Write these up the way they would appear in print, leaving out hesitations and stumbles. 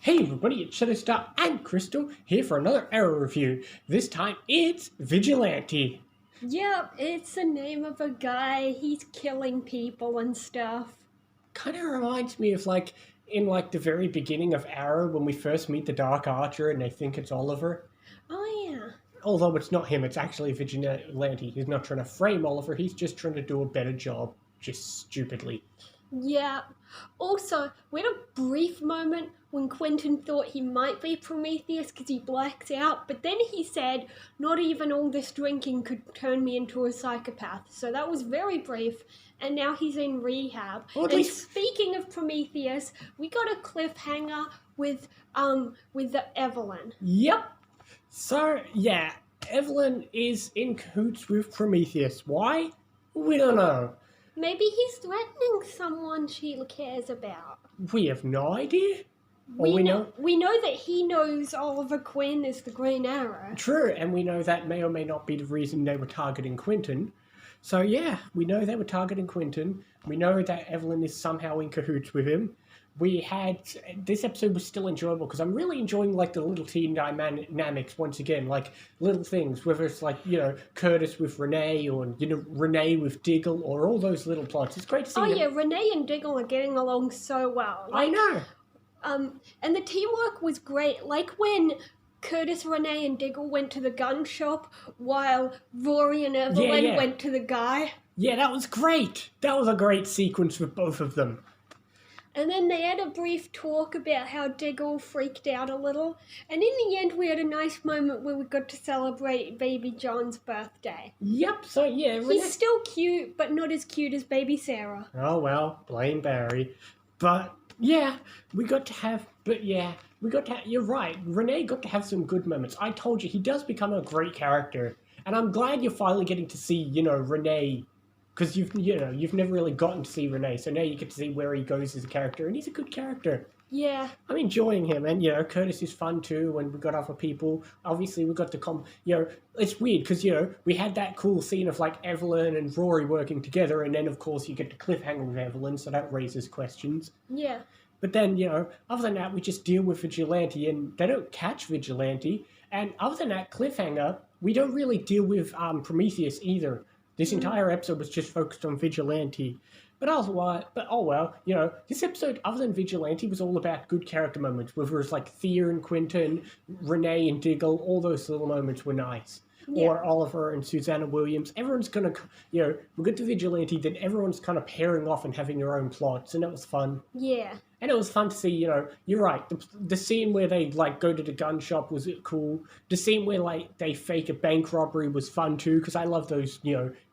Hey everybody, it's Shutterstar and Crystal here for another Arrow review. This time it's Vigilante. Yep, it's the name of a guy. He's killing people and stuff. Kind of reminds me of in the very beginning of Arrow when we first meet the Dark Archer and they think it's Oliver. Oh yeah. Although it's not him, it's actually Vigilante. He's not trying to frame Oliver, he's just trying to do a better job, just stupidly. Yeah. Also, we had a brief moment when Quentin thought he might be Prometheus because he blacks out, but then he said, not even all this drinking could turn me into a psychopath. So that was very brief, and now he's in rehab. Well, and speaking of Prometheus, we got a cliffhanger with the Evelyn. Yep. So, yeah, Evelyn is in cahoots with Prometheus. Why? We don't know. Maybe he's threatening someone she cares about. We have no idea. We know that he knows Oliver Queen is the Green Arrow. True, and we know that may or may not be the reason they were targeting Quentin. So yeah, we know they were targeting Quentin. We know that Evelyn is somehow in cahoots with him. This episode was still enjoyable because I'm really enjoying the little teen dynamics once again, little things, whether it's Curtis with Renee or Renee with Diggle or all those little plots. It's great to see. Oh yeah, Renee and Diggle are getting along so well. I know. And the teamwork was great. Like when Curtis, Renee, and Diggle went to the gun shop while Rory and Evelyn went to the guy. Yeah, that was great. That was a great sequence with both of them. And then they had a brief talk about how Diggle freaked out a little. And in the end, we had a nice moment where we got to celebrate baby John's birthday. Yep, so yeah. He's still cute, but not as cute as baby Sarah. Oh, well, blame Barry. But, yeah, you're right. Renee got to have some good moments. I told you, he does become a great character. And I'm glad you're finally getting to see, Renee. Because you've never really gotten to see Renee, so now you get to see where he goes as a character, and he's a good character. Yeah. I'm enjoying him, and, Curtis is fun too, and we got other people. Obviously, we got the it's weird, because, we had that cool scene of, Evelyn and Rory working together, and then, of course, you get the cliffhanger with Evelyn, so that raises questions. Yeah. But then, other than that, we just deal with Vigilante, and they don't catch Vigilante, and other than that cliffhanger, we don't really deal with Prometheus either. This entire episode was just focused on Vigilante. But oh well, this episode, other than Vigilante, was all about good character moments, whether it's Thea and Quentin, Renee and Diggle, all those little moments were nice. Yeah. Or Oliver and Susanna Williams. Everyone's we get to Vigilante, then everyone's kind of pairing off and having their own plots, and that was fun. Yeah. And it was fun to see, you're right, the scene where they, go to the gun shop was cool. The scene where, they fake a bank robbery was fun, too, because I love those,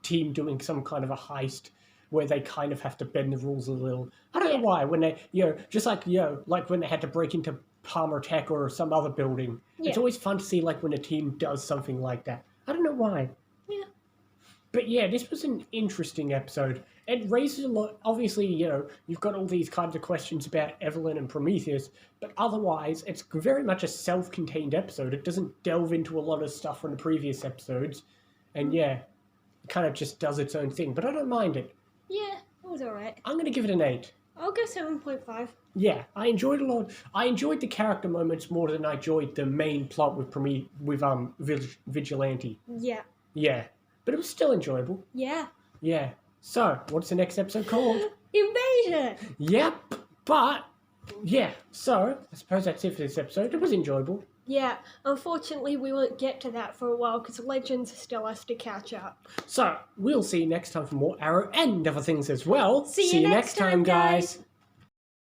team doing some kind of a heist where they kind of have to bend the rules a little. I don't know why, when they, just when they had to break into Palmer Tech or some other building. Yeah. It's always fun to see, when a team does something like that. I don't know why. Yeah. But yeah, this was an interesting episode. It raises a lot. Obviously, you've got all these kinds of questions about Evelyn and Prometheus, but otherwise, it's very much a self-contained episode. It doesn't delve into a lot of stuff from the previous episodes. And yeah, it kind of just does its own thing. But I don't mind it. Yeah, it was alright. I'm going to give it an 8. I'll go 7.5. Yeah, I enjoyed a lot. I enjoyed the character moments more than I enjoyed the main plot with Vigilante. Yeah. Yeah, but it was still enjoyable. Yeah. Yeah. So, what's the next episode called? Invasion! Yep, but, yeah, so, I suppose that's it for this episode. It was enjoyable. Yeah, unfortunately we won't get to that for a while because Legends still has to catch up. So, we'll see you next time for more Arrow and other things as well. See you next time, guys!